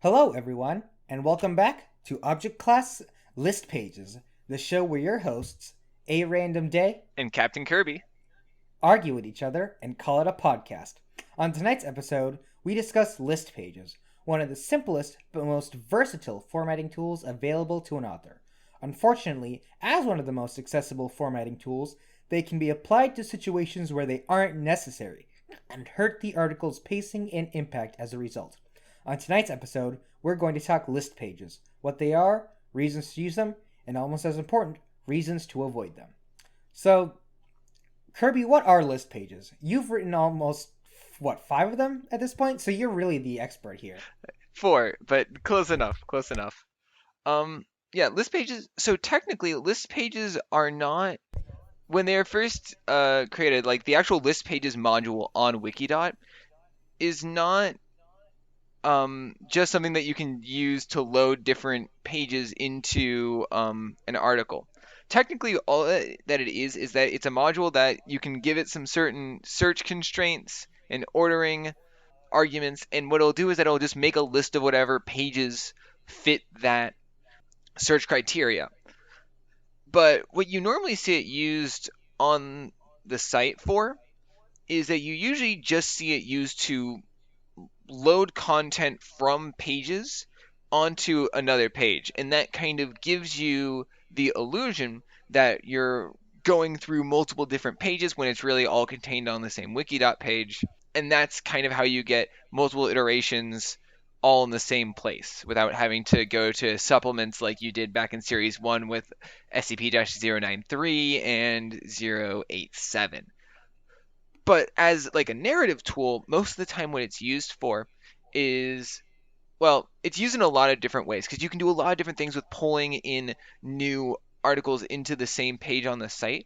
Hello, everyone, and welcome back to Object Class List Pages, the show where your hosts, A Random Day, And Captain Kirby. argue with each other and call it a podcast. On tonight's episode, we discuss list pages, one of the simplest but most versatile formatting tools available to an author. Unfortunately, as one of the most accessible formatting tools, they can be applied to situations where they aren't necessary and hurt the article's pacing and impact as a result. On tonight's episode, we're going to talk list pages, what they are, reasons to use them, and almost as important, reasons to avoid them. So, Kirby, what are list pages? You've written almost, five of them at this point? So you're really the expert here. Four, but close enough, close enough. Yeah, list pages. So technically, list pages are not when they are first created. Like the actual list pages module on Wikidot is not just something that you can use to load different pages into an article. Technically, all that it is that it's a module that you can give it some certain search constraints and ordering arguments, and what it'll do is that it'll just make a list of whatever pages fit that search criteria. But what you normally see it used on the site for is that you usually just see it used to load content from pages onto another page, and that kind of gives you the illusion that you're going through multiple different pages when it's really all contained on the same wiki.page page. And that's kind of how you get multiple iterations all in the same place without having to go to supplements like you did back in series 1 with SCP-093 and 087. But as like a narrative tool, most of the time what it's used for is, well, it's used in a lot of different ways because you can do a lot of different things with pulling in new articles into the same page on the site.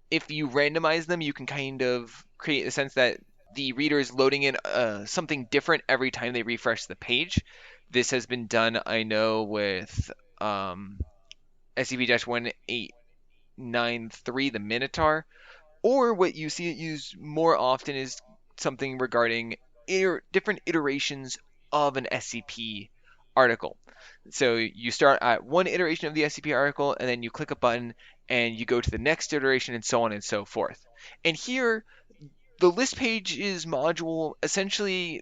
If you randomize them, you can kind of create a sense that the reader is loading in something different every time they refresh the page. This has been done, I know, with SCP-1893, the Minotaur, or what you see it used more often is something regarding different iterations of an SCP article. So you start at one iteration of the SCP article, and then you click a button, and you go to the next iteration, and so on and so forth. And here, the list pages module essentially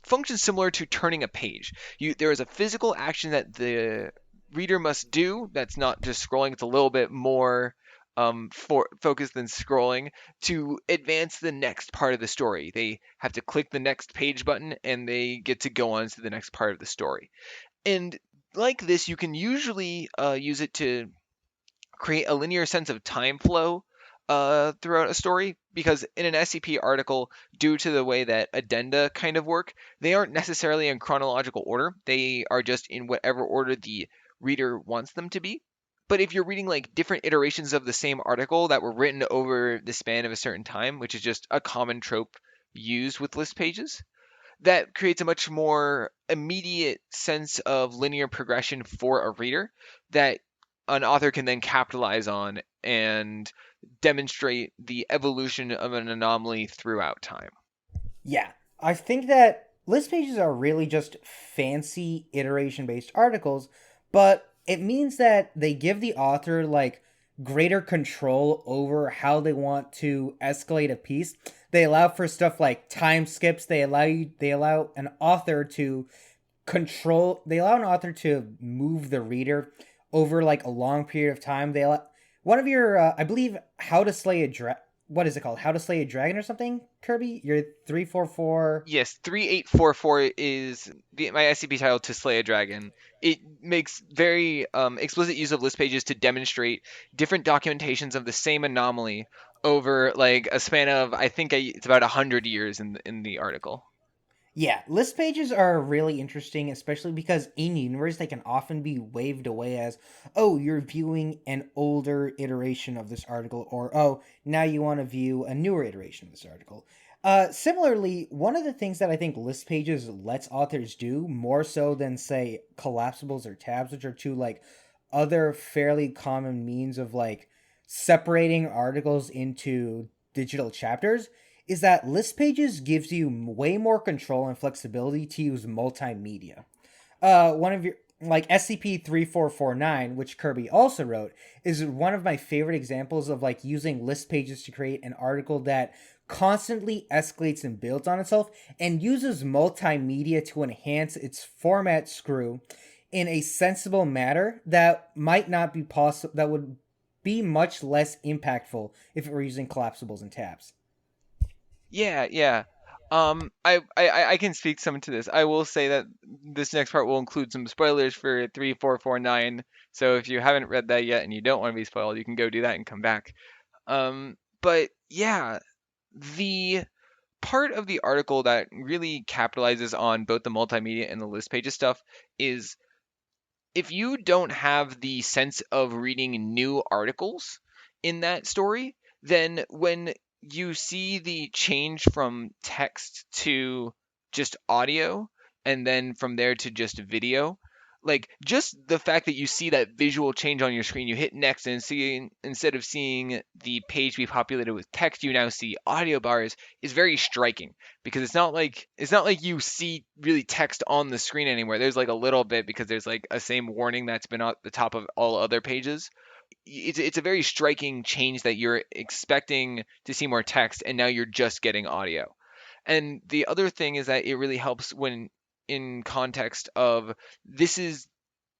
functions similar to turning a page. There is a physical action that the reader must do that's not just scrolling, it's a little bit more focused than scrolling to advance the next part of the story. They have to click the next page button and they get to go on to the next part of the story. And like this, you can usually use it to create a linear sense of time flow throughout a story, because in an SCP article, due to the way that addenda kind of work, they aren't necessarily in chronological order. They are just in whatever order the reader wants them to be. But if you're reading like different iterations of the same article that were written over the span of a certain time, which is just a common trope used with list pages, that creates a much more immediate sense of linear progression for a reader that an author can then capitalize on and demonstrate the evolution of an anomaly throughout time. Yeah, I think that list pages are really just fancy iteration based articles, but it means that they give the author greater control over how they want to escalate a piece. They allow for stuff like time skips. They allow an author to move the reader over like a long period of time. They allow one of your I believe how to slay a what is it called? How to Slay a Dragon or something, Kirby? Your 344. Yes, 3844 is my SCP title, To Slay a Dragon. It makes very explicit use of list pages to demonstrate different documentations of the same anomaly over like a span of, I think it's about 100 years in the article. Yeah, list pages are really interesting, especially because in universe they can often be waved away as, oh, you're viewing an older iteration of this article, or oh, now you want to view a newer iteration of this article. Similarly, one of the things that I think list pages lets authors do more so than say collapsibles or tabs, which are two other fairly common means of separating articles into digital chapters, is that list pages gives you way more control and flexibility to use multimedia. one of your like SCP-3449, which Kirby also wrote, is one of my favorite examples of like using list pages to create an article that constantly escalates and builds on itself and uses multimedia to enhance its format screw in a sensible manner that might not be possible, that would be much less impactful if it were using collapsibles and tabs. Yeah, yeah. I can speak some to this. I will say that this next part will include some spoilers for 3449. So if you haven't read that yet and you don't want to be spoiled, you can go do that and come back. But yeah, the part of the article that really capitalizes on both the multimedia and the list pages stuff is if you don't have the sense of reading new articles in that story, then when you see the change from text to just audio and then from there to just video, like just the fact that you see that visual change on your screen, you hit next and see instead of seeing the page be populated with text, you now see audio bars is very striking because it's not like you see really text on the screen anymore. There's like a little bit because there's like a same warning that's been at the top of all other pages. It's a very striking change that you're expecting to see more text and now you're just getting audio. And the other thing is that it really helps when in context of this is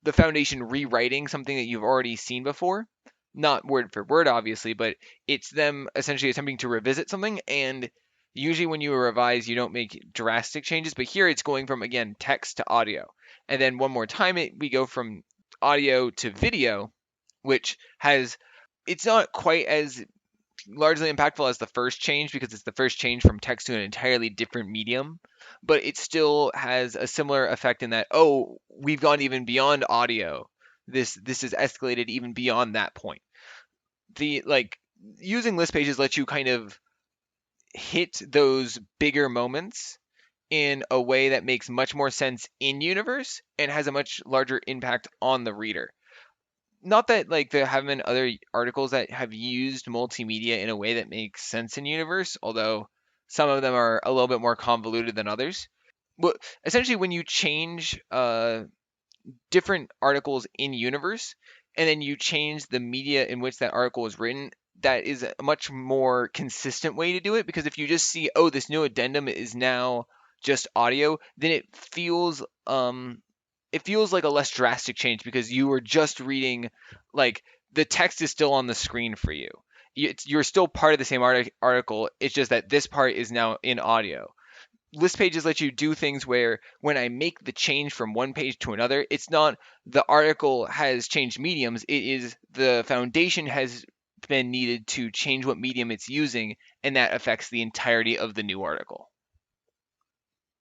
the Foundation rewriting something that you've already seen before. Not word for word, obviously, but it's them essentially attempting to revisit something. And usually, when you revise, you don't make drastic changes. But here, it's going from again text to audio, and then one more time, we go from audio to video, which has it's not quite as largely impactful as the first change because it's the first change from text to an entirely different medium, but it still has a similar effect in that oh, we've gone even beyond audio. This is escalated even beyond that point. The like using list pages lets you kind of hit those bigger moments in a way that makes much more sense in universe and has a much larger impact on the reader. Not that like there haven't been other articles that have used multimedia in a way that makes sense in universe, although some of them are a little bit more convoluted than others. But essentially, when you change different articles in universe and then you change the media in which that article is written, that is a much more consistent way to do it because if you just see, oh, this new addendum is now just audio, then it feels like a less drastic change because you were just reading like the text is still on the screen for you. You're still part of the same article. It's just that this part is now in audio. List pages let you do things where when I make the change from one page to another, it's not the article has changed mediums. It is the foundation has been needed to change what medium it's using, and that affects the entirety of the new article.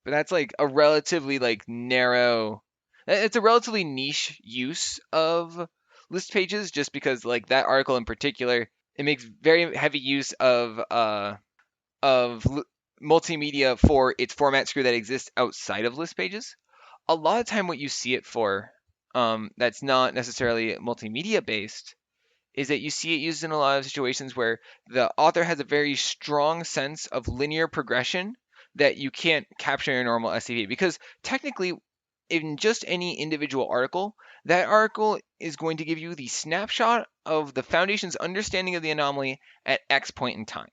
But that's like a relatively like narrow it's a relatively niche use of list pages just because like that article in particular it makes very heavy use of multimedia for its format screw that exists outside of list pages. A lot of time what you see it for that's not necessarily multimedia based is that you see it used in a lot of situations where the author has a very strong sense of linear progression that you can't capture in a normal SCP because technically in just any individual article, that article is going to give you the snapshot of the Foundation's understanding of the anomaly at X point in time.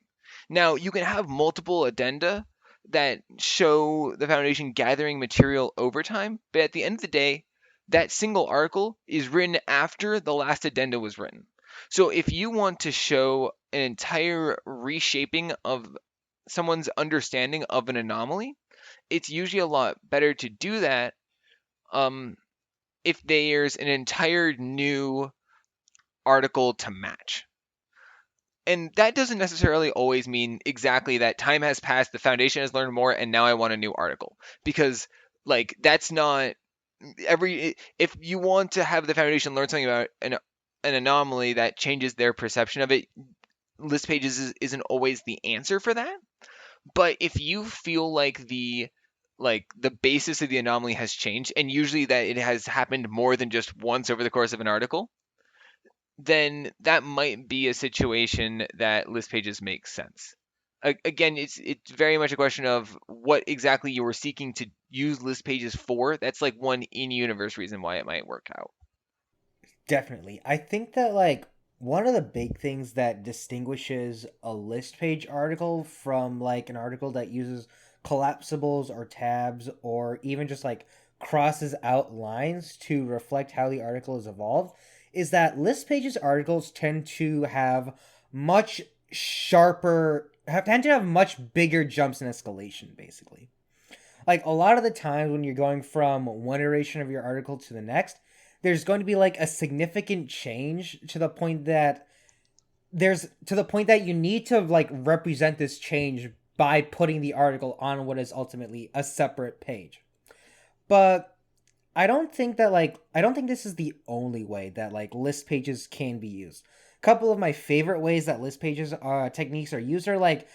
Now, you can have multiple addenda that show the Foundation gathering material over time, but at the end of the day, that single article is written after the last addenda was written. So if you want to show an entire reshaping of someone's understanding of an anomaly, it's usually a lot better to do that um, if there's an entire new article to match. And that doesn't necessarily always mean exactly that time has passed, the Foundation has learned more, and now I want a new article. Because, like, that's not if you want to have the Foundation learn something about an anomaly that changes their perception of it, list pages isn't always the answer for that. But if you feel like the basis of the anomaly has changed, and usually that it has happened more than just once over the course of an article, then that might be a situation that list pages make sense. Again, it's very much a question of what exactly you were seeking to use list pages for. That's like one in-universe reason why it might work out. Definitely. I think that like one of the big things that distinguishes a list page article from like an article that uses collapsibles or tabs or even just like crosses out lines to reflect how the article is evolved is that list pages articles tend to have much tend to have much bigger jumps in escalation basically. Like a lot of the times when you're going from one iteration of your article to the next, there's going to be like a significant change to the point that you need to like represent this change by putting the article on what is ultimately a separate page. But I don't think this is the only way that like list pages can be used. A couple of my favorite ways that list pages techniques are used are like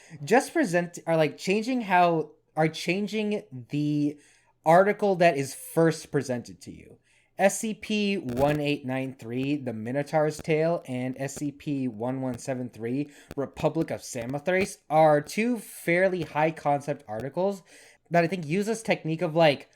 changing the article that is first presented to you. SCP-1893, The Minotaur's Tale, and SCP-1173, Republic of Samothrace, are two fairly high concept articles that I think use this technique of like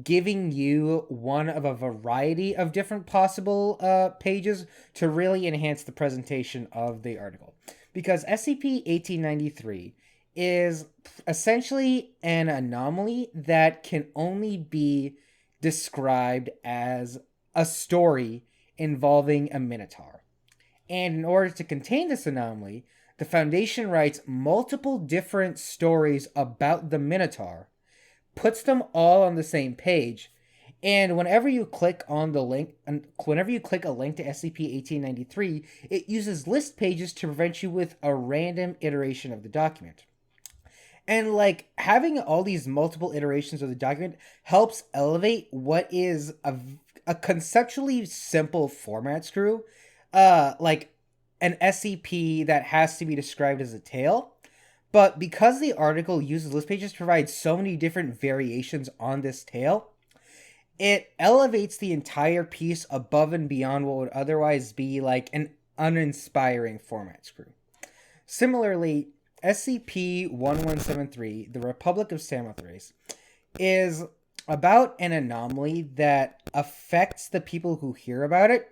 giving you one of a variety of different possible pages to really enhance the presentation of the article. Because SCP-1893 is essentially an anomaly that can only be described as a story involving a minotaur. And in order to contain this anomaly, the Foundation writes multiple different stories about the minotaur, puts them all on the same page, and whenever you click on the link, and whenever you click a link to SCP-1893, it uses list pages to present you with a random iteration of the document. And like having all these multiple iterations of the document helps elevate what is a conceptually simple format screw, like an SCP that has to be described as a tale. But because the article uses list pages to provide so many different variations on this tale, it elevates the entire piece above and beyond what would otherwise be like an uninspiring format screw. Similarly, SCP-1173, the Republic of Samothrace, is about an anomaly that affects the people who hear about it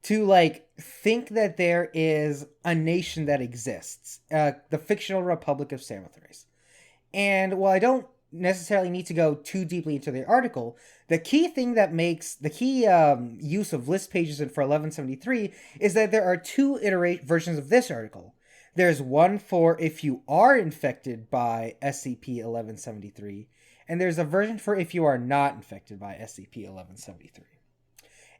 to like think that there is a nation that exists, the fictional Republic of Samothrace. And while I don't necessarily need to go too deeply into the article, the key thing that makes the key use of list pages for 1173 is that there are two versions of this article. There's one for if you are infected by SCP-1173, and there's a version for if you are not infected by SCP-1173.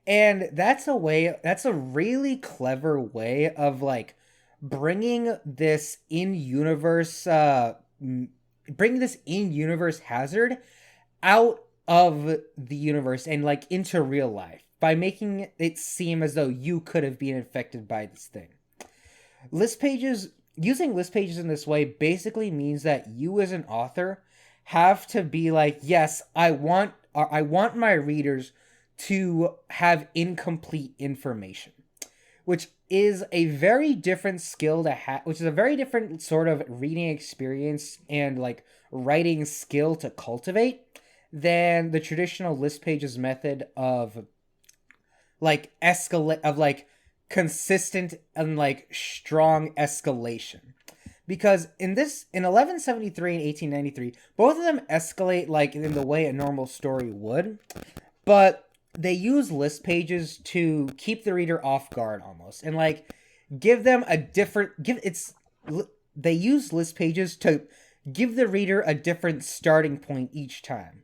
And that's a really clever way of like bringing this in-universe hazard out of the universe and like into real life by making it seem as though you could have been infected by this thing. Using list pages in this way basically means that you as an author have to be like, yes, I want my readers to have incomplete information, which is a very different skill to have, which is a very different sort of reading experience and like writing skill to cultivate than the traditional list pages method of like consistent and like strong escalation. Because in 1173 and 1893, both of them escalate like in the way a normal story would, but they use list pages to keep the reader off guard almost and like give them a different they use list pages to give the reader a different starting point each time.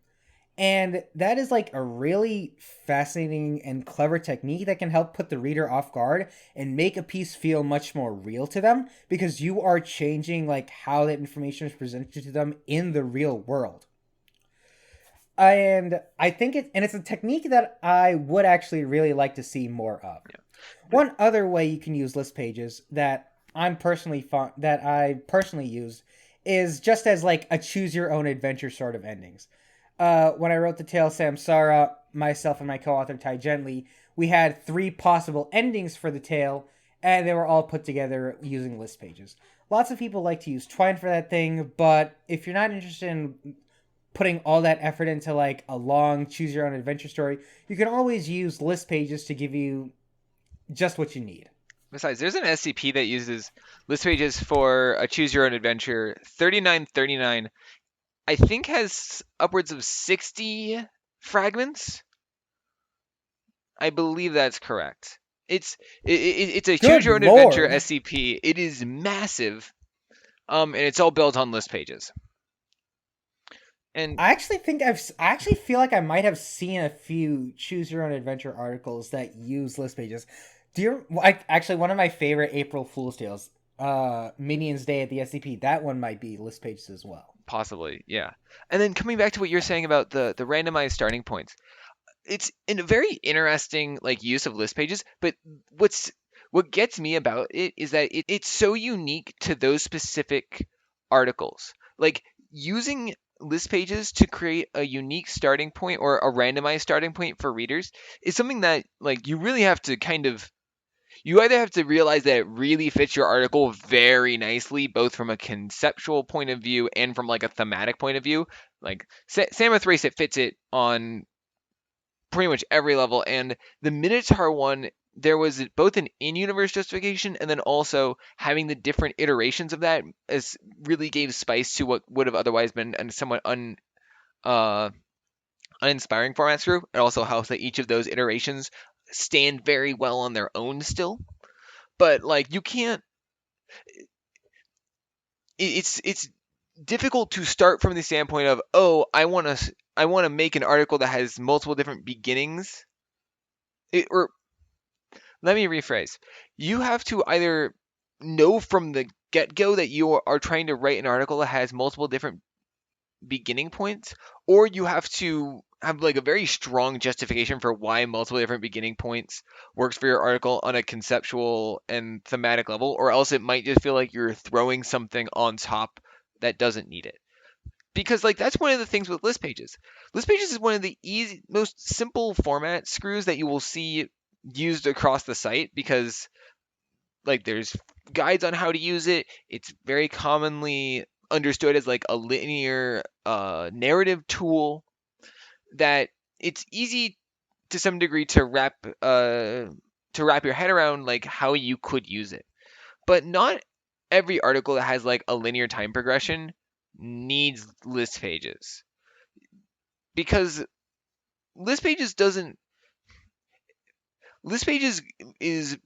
And that is like a really fascinating and clever technique that can help put the reader off guard and make a piece feel much more real to them because you are changing like how that information is presented to them in the real world. And I think it's a technique that I would actually really like to see more of. Yeah. One other way you can use list pages that I personally use is just as like a choose your own adventure sort of endings. When I wrote the tale Samsara, myself and my co-author Ty Gently, we had 3 possible endings for the tale, and they were all put together using list pages. Lots of people like to use Twine for that thing, but if you're not interested in putting all that effort into like a long choose your own adventure story, you can always use list pages to give you just what you need. Besides, there's an SCP that uses list pages for a choose your own adventure. 3939, I think, has upwards of 60 fragments. I believe that's correct. It's a choose Good your own adventure lord. SCP. It is massive, and it's all built on list pages. And I actually feel like I might have seen a few choose your own adventure articles that use list pages. Actually, one of my favorite April Fool's tales, Minions Day at the SCP, that one might be list pages as well. possibly, yeah. And then coming back to what you're saying about the randomized starting points, it's in a very interesting like use of list pages. But what gets me about it is that it's so unique to those specific articles. Like using list pages to create a unique starting point or a randomized starting point for readers is something that like you really have to kind of you either have to realize that it really fits your article very nicely, both from a conceptual point of view and from like a thematic point of view. Like Samurai Thrace, it fits it on pretty much every level. And the Minotaur one, there was both an in-universe justification and then also having the different iterations of that as really gave spice to what would have otherwise been a somewhat uh, uninspiring format screw. It also helps that each of those iterations stand very well on their own still. But like you can't it's difficult to start from the standpoint of, oh, I want to make an article that has multiple different beginnings. Or let me rephrase. You have to either know from the get-go that you are trying to write an article that has multiple different beginning points, or you have to have like a very strong justification for why multiple different beginning points works for your article on a conceptual and thematic level, or else it might just feel like you're throwing something on top that doesn't need it. Because like that's one of the things with list pages. List pages is one of the most simple format screws that you will see used across the site because like there's guides on how to use it. It's very commonly understood as like a linear narrative tool that it's easy to some degree to wrap your head around like how you could use it. But not every article that has like a linear time progression needs list pages because list pages doesn't list pages is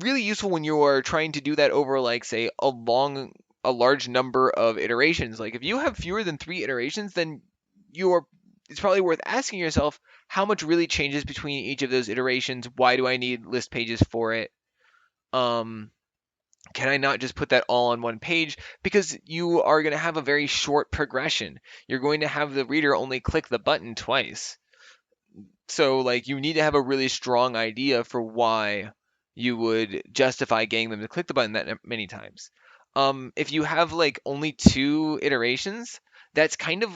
really useful when you are trying to do that over like say a large number of iterations. Like if you have fewer than 3 iterations, then you're it's probably worth asking yourself how much really changes between each of those iterations. Why do I need list pages for it? um can I not just put that all on one page? Because you are going to have a very short progression. You're going to have the reader only click the button twice. So like you need to have a really strong idea for why you would justify getting them to click the button that many times. If you have like only 2 iterations, that's kind of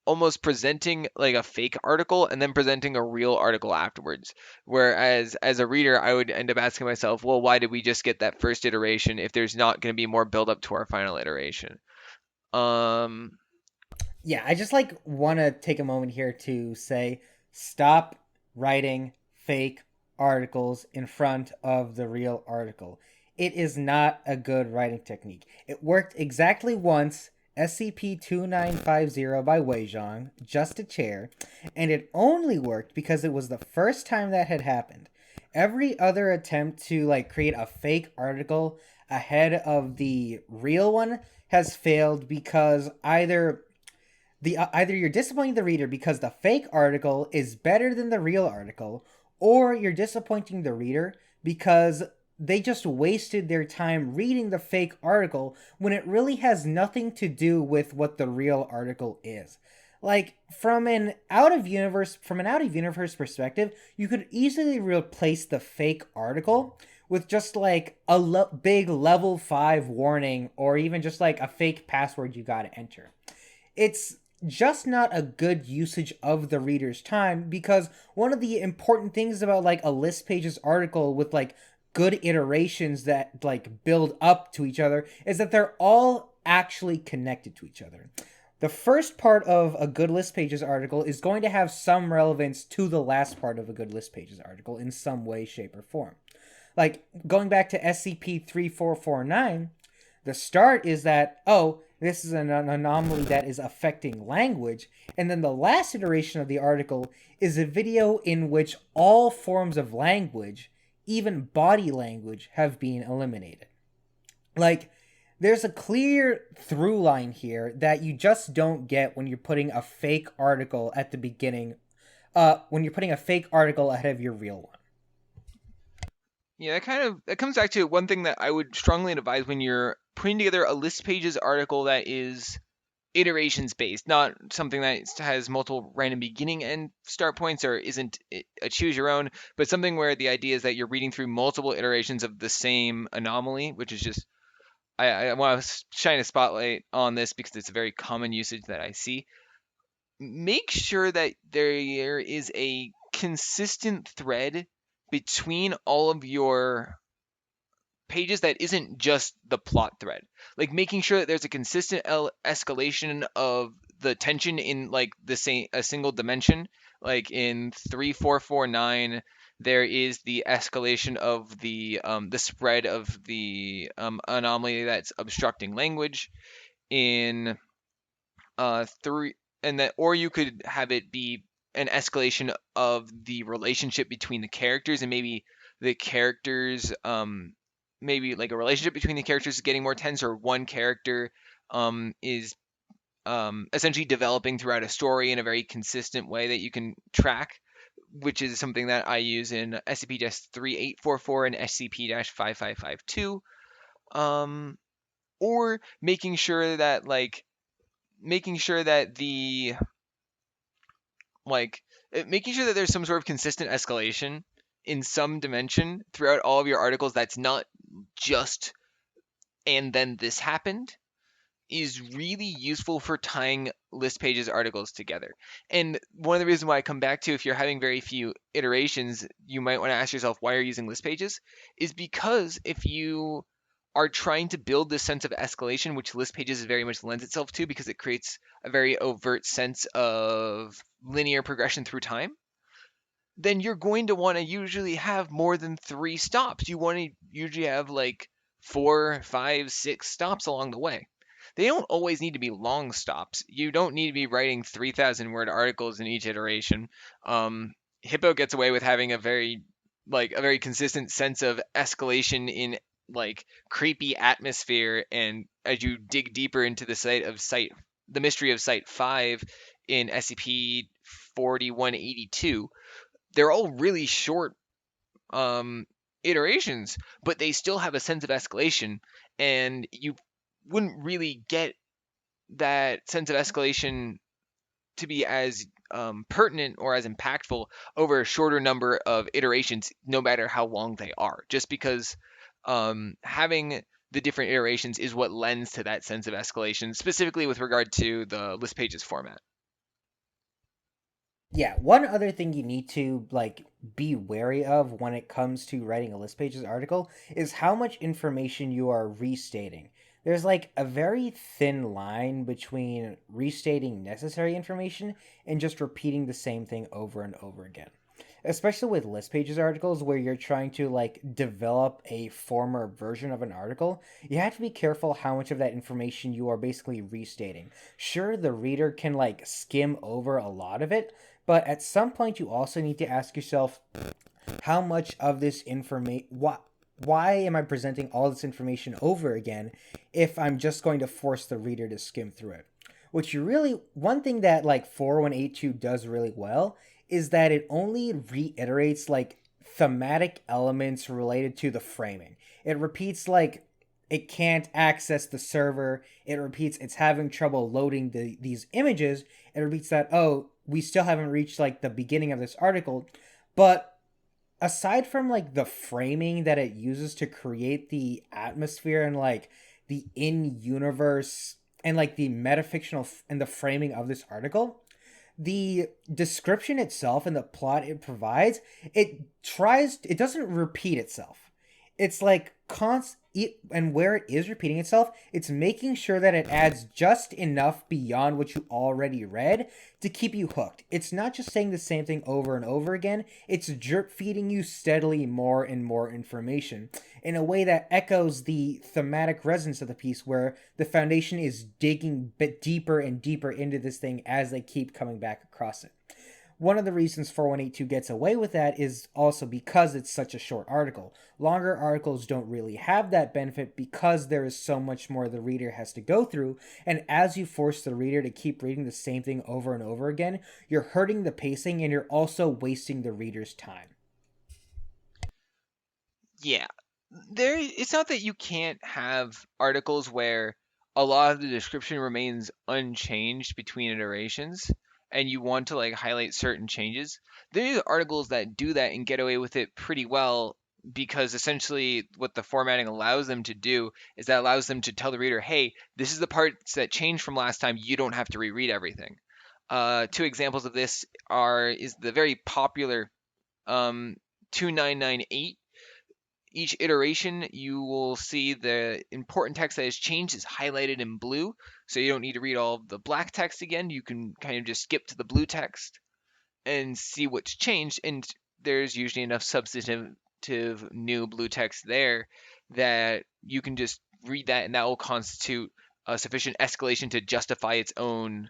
almost presenting like a fake article and then presenting a real article afterwards. Whereas as a reader, I would end up asking myself, well, why did we just get that first iteration if there's not going to be more build up to our final iteration? Um, Yeah, I just like want to take a moment here to say stop writing fake articles in front of the real article. It is not a good writing technique. It worked exactly once, SCP-2950 by Weizhong, just a chair, and it only worked because it was the first time that had happened. Every other attempt to like create a fake article ahead of the real one has failed because either you're disappointing the reader because the fake article is better than the real article, or you're disappointing the reader because they just wasted their time reading the fake article when it really has nothing to do with what the real article is. Like from an out of universe perspective, you could easily replace the fake article with just like a big level 5 warning or even just like a fake password you got to enter. It's just not a good usage of the reader's time because one of the important things about like a list pages article with like good iterations that like build up to each other is that they're all actually connected to each other. The first part of a good list pages article is going to have some relevance to the last part of a good list pages article in some way, shape, or form. Like going back to SCP-3449, the start is that, oh, this is an anomaly that is affecting language. And then the last iteration of the article is a video in which all forms of language, even body language, have been eliminated. Like, there's a clear through line here that you just don't get when you're putting a fake article at the beginning, when you're putting a fake article ahead of your real one. Yeah, that comes back to one thing that I would strongly advise when you're putting together a list pages article that is iterations based, not something that has multiple random beginning and start points or isn't a choose your own, but something where the idea is that you're reading through multiple iterations of the same anomaly, which is just I want to shine a spotlight on this because it's a very common usage that I see. Make sure that there is a consistent thread between all of your pages that isn't just the plot thread. Like making sure that there's a consistent escalation of the tension in like a single dimension. Like in 3449, there is the escalation of the spread of the anomaly that's obstructing language. In three, and that, or you could have it be an escalation of the relationship between the characters, and maybe the characters maybe like a relationship between the characters is getting more tense, or one character is essentially developing throughout a story in a very consistent way that you can track, which is something that I use in SCP-3844 and SCP-5552. Or making sure that the making sure that there's some sort of consistent escalation in some dimension throughout all of your articles that's not just and then this happened is really useful for tying list pages articles together. And one of the reasons why I come back to, if you're having very few iterations, you might want to ask yourself why you're using list pages, is because if you are trying to build this sense of escalation, which list pages very much lends itself to because it creates a very overt sense of linear progression through time, then you're going to want to usually have more than 3 stops. You want to usually have like 4, 5, 6 stops along the way. They don't always need to be long stops. You don't need to be writing 3,000 word articles in each iteration. Hippo gets away with having a very consistent sense of escalation in like creepy atmosphere, and as you dig deeper into the mystery of Site 5 in SCP 4182, they're all really short iterations, but they still have a sense of escalation, and you wouldn't really get that sense of escalation to be as pertinent or as impactful over a shorter number of iterations, no matter how long they are, just because having the different iterations is what lends to that sense of escalation, specifically with regard to the list pages format. Yeah, one other thing you need to like be wary of when it comes to writing a list pages article is how much information you are restating. There's like a very thin line between restating necessary information and just repeating the same thing over and over again. Especially with list pages articles where you're trying to like develop a former version of an article, you have to be careful how much of that information you are basically restating. Sure, the reader can like skim over a lot of it, but at some point you also need to ask yourself how much of this information why am I presenting all this information over again if I'm just going to force the reader to skim through it? Which you really, one thing that like 4182 does really well is that it only reiterates like thematic elements related to the framing. It repeats like it can't access the server. It repeats it's having trouble loading these images. It repeats that, oh, we still haven't reached like the beginning of this article. But aside from like the framing that it uses to create the atmosphere and like the in-universe and like the metafictional and the framing of this article, the description itself and the plot it provides, it doesn't repeat itself. It's like and where it is repeating itself, it's making sure that it adds just enough beyond what you already read to keep you hooked. It's not just saying the same thing over and over again, it's drip feeding you steadily more and more information in a way that echoes the thematic resonance of the piece, where the foundation is digging bit deeper and deeper into this thing as they keep coming back across it. One of the reasons 4182 gets away with that is also because it's such a short article. Longer articles don't really have that benefit because there is so much more the reader has to go through, and as you force the reader to keep reading the same thing over and over again, you're hurting the pacing and you're also wasting the reader's time. Yeah. It's not that you can't have articles where a lot of the description remains unchanged between iterations and you want to like highlight certain changes. There are articles that do that and get away with it pretty well because essentially what the formatting allows them to do is that allows them to tell the reader, hey, this is the parts that changed from last time. You don't have to reread everything. Two examples of this is the very popular 2998. Each iteration, you will see the important text that has changed is highlighted in blue, so you don't need to read all of the black text again. You can kind of just skip to the blue text and see what's changed, and there's usually enough substantive new blue text there that you can just read that, and that will constitute a sufficient escalation to justify its own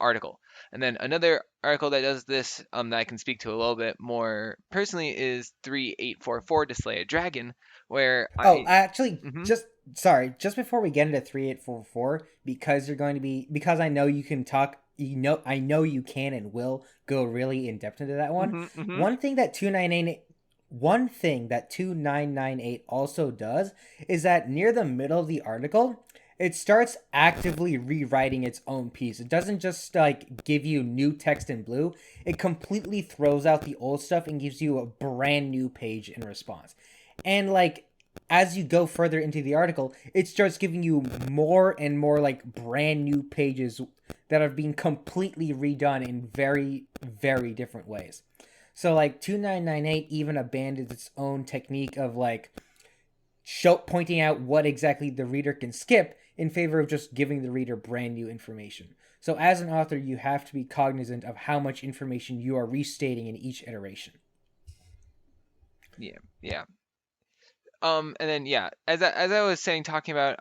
article. And then another article that does this that I can speak to a little bit more personally is 3844 to Slay a Dragon, where Oh, I. actually, Mhm, just before we get into 3844, because I know you can talk, I know you can and will go really in depth into that one. mhm, mhm, One thing that 298 One thing that 2998 also does is that near the middle of the article, it starts actively rewriting its own piece. It doesn't just like give you new text in blue. It completely throws out the old stuff and gives you a brand new page in response. And like as you go further into the article, it starts giving you more and more like brand new pages that are being completely redone in very, very different ways. So like 2998 even abandons its own technique of like pointing out what exactly the reader can skip in favor of just giving the reader brand new information. So as an author, you have to be cognizant of how much information you are restating in each iteration. yeah, yeah. And then yeah, as I was saying, talking about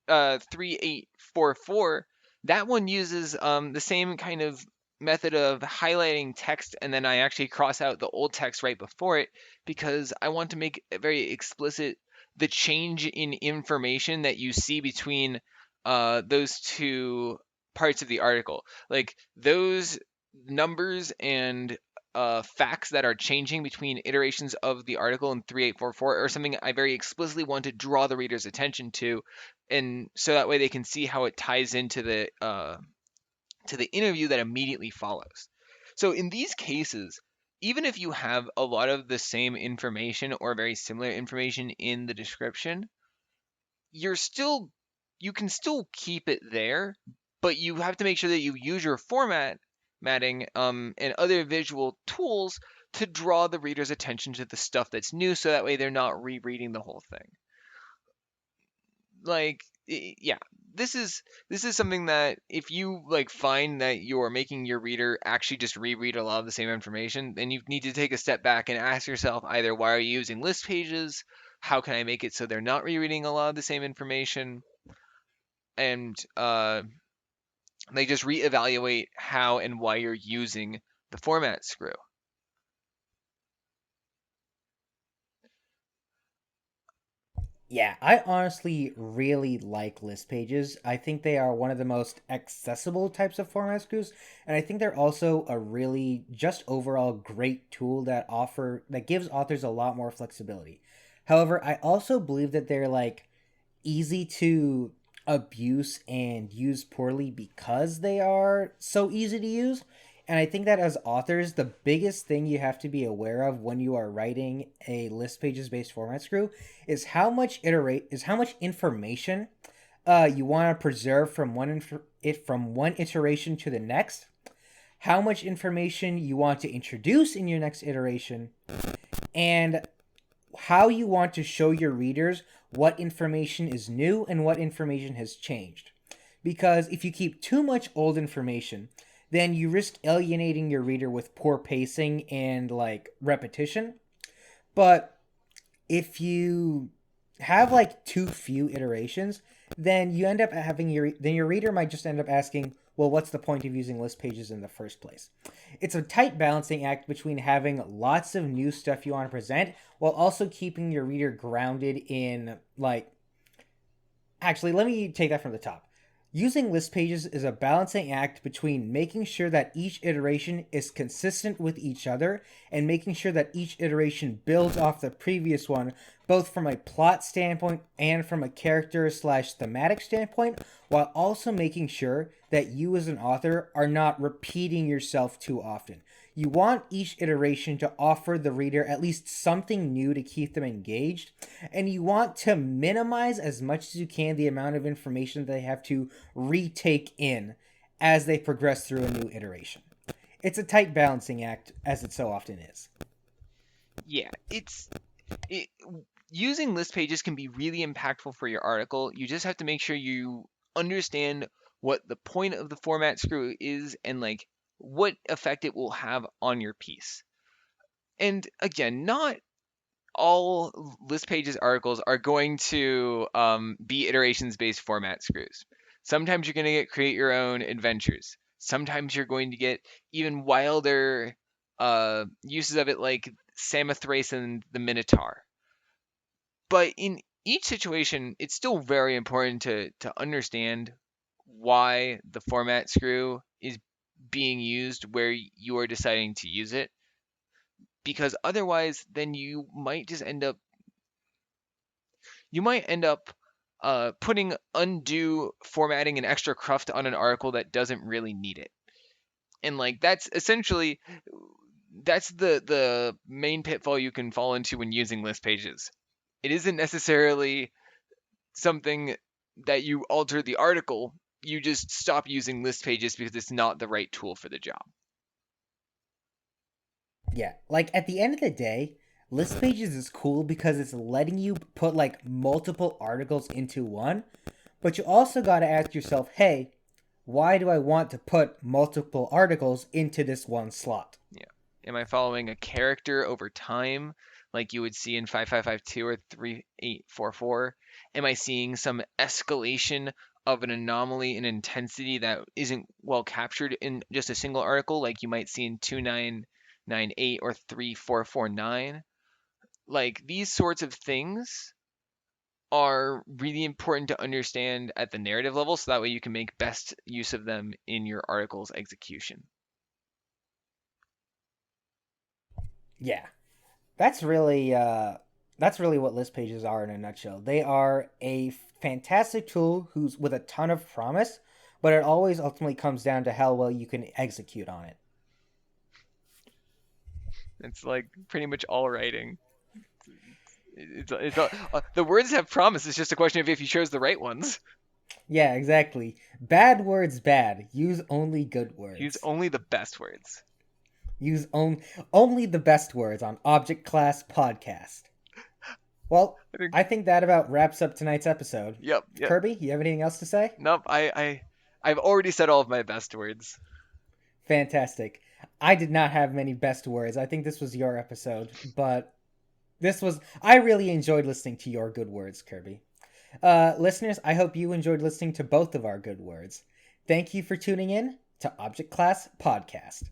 3844, that one uses the same kind of method of highlighting text, and then I actually cross out the old text right before it because I want to make it very explicit the change in information that you see between those two parts of the article. Like those numbers and facts that are changing between iterations of the article in 3844 are something I very explicitly want to draw the reader's attention to, and so that way they can see how it ties into the interview that immediately follows. So in these cases, even if you have a lot of the same information or very similar information in the description, you're still you can still keep it there, but you have to make sure that you use your formatting and other visual tools to draw the reader's attention to the stuff that's new, so that way they're not rereading the whole thing. Like, yeah, this is something that if you like find that you're making your reader actually just reread a lot of the same information, then you need to take a step back and ask yourself either why are you using list pages, how can I make it so they're not rereading a lot of the same information, and they just reevaluate how and why you're using the format screw. Yeah, I honestly really like list pages. I think they are one of the most accessible types of format screws, and I think they're also a really just overall great tool that gives authors a lot more flexibility. However, I also believe that they're like easy to abuse and use poorly because they are so easy to use. And I think that as authors, the biggest thing you have to be aware of when you are writing a list pages based format screw is how much information you want to preserve from from one iteration to the next, how much information you want to introduce in your next iteration, and how you want to show your readers what information is new and what information has changed. Because if you keep too much old information, then you risk alienating your reader with poor pacing and like repetition. But if you have like too few iterations, then you end up having your reader might just end up asking, well, what's the point of using list pages in the first place? It's a tight balancing act between having lots of new stuff you want to present while also keeping your reader grounded in like. Actually, let me take that from the top. Using list pages is a balancing act between making sure that each iteration is consistent with each other and making sure that each iteration builds off the previous one, both from a plot standpoint and from a character/thematic standpoint, while also making sure that you as an author are not repeating yourself too often. You want each iteration to offer the reader at least something new to keep them engaged, and you want to minimize as much as you can the amount of information they have to retake in as they progress through a new iteration. It's a tight balancing act, as it so often is. Yeah, it, using list pages can be really impactful for your article. You just have to make sure you understand what the point of the format screw is and like what effect it will have on your piece. And again, not all list pages articles are going to be iterations based format screws. Sometimes you're going to get create your own adventures. Sometimes you're going to get even wilder uses of it, like Samothrace and the Minotaur. But in each situation, it's still very important to understand why the format screw is being used where you are deciding to use it, because otherwise then you might end up putting undue formatting and extra cruft on an article that doesn't really need it. And like that's the main pitfall you can fall into when using list pages. It isn't necessarily something that you alter the article, you just stop using list pages because it's not the right tool for the job. Yeah, like at the end of the day, list pages is cool because it's letting you put like multiple articles into one, but you also got to ask yourself, hey, why do I want to put multiple articles into this one slot? Yeah. Am I following a character over time like you would see in 5552 or 3844? Am I seeing some escalation of an anomaly in intensity that isn't well captured in just a single article like you might see in 2998 or 3449? Like these sorts of things are really important to understand at the narrative level so that way you can make best use of them in your article's execution. Yeah, that's really what list pages are in a nutshell. They are a fantastic tool who's with a ton of promise, but it always ultimately comes down to how well you can execute on it. It's like pretty much all writing. The words have promise. It's just a question of if you chose the right ones. Yeah, exactly. Bad words bad. Use only good Use words. only the best words. Only the best words on Object Class Podcast. Well, I think. I think that about wraps up tonight's episode. Yep. Yep. Kirby, you have anything else to say? Nope. I've already said all of my best words. Fantastic. I did not have many best words. I think this was your episode, but I really enjoyed listening to your good words, Kirby. Listeners, I hope you enjoyed listening to both of our good words. Thank you for tuning in to Object Class Podcast.